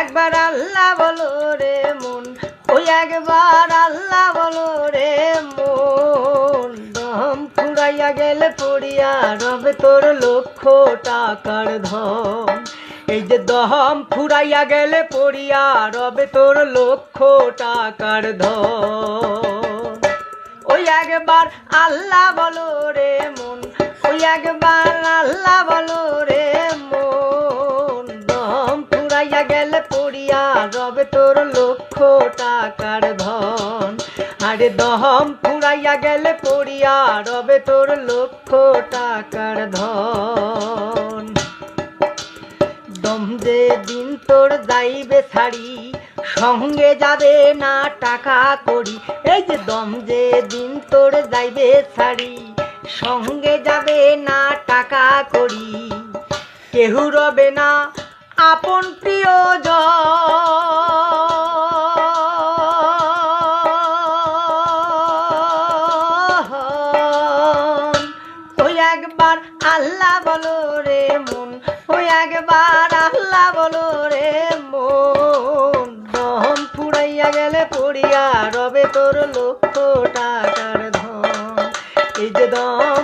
একবার আল্লাহ বলো রে মন, ওই একবার আল্লাহ বলো রে মন। দম ফুরাইয়া গেলে পড়িয়া রবে তোর লক্ষ টাকার ধন। এই যে দম ফুরাইয়া গেলে পড়িয়া রবে তোর লক্ষ টাকার ধন। ওই একবার আল্লাহ বলো রে মন, ওই একবার আল্লাহ বলো রে মন। দম ফুরাইয়া গেলে পড়িয়া রবে তোর লক্ষ টাকার ধন। আরে দম ফুরাইয়া গেলে পড়িয়া রবে তোর লক্ষ টাকার ধন। দম যে দিন তোর যাইবে ছাড়ি, সঙ্গে যাবে না টাকা করি। এই যে দম যে দিন তোর যাইবে ছাড়ি, সঙ্গে যাবে না টাকা করি। কেহু রবে না আপন প্রিয়জন। ওই একবার আল্লাহ বলো রে মন, ওই একবার আল্লাহ বলো রে মন। দম ফুরাইয়া গেলে পড়িয়া রবে তোর লক্ষ টাকার ধন। এই যে দম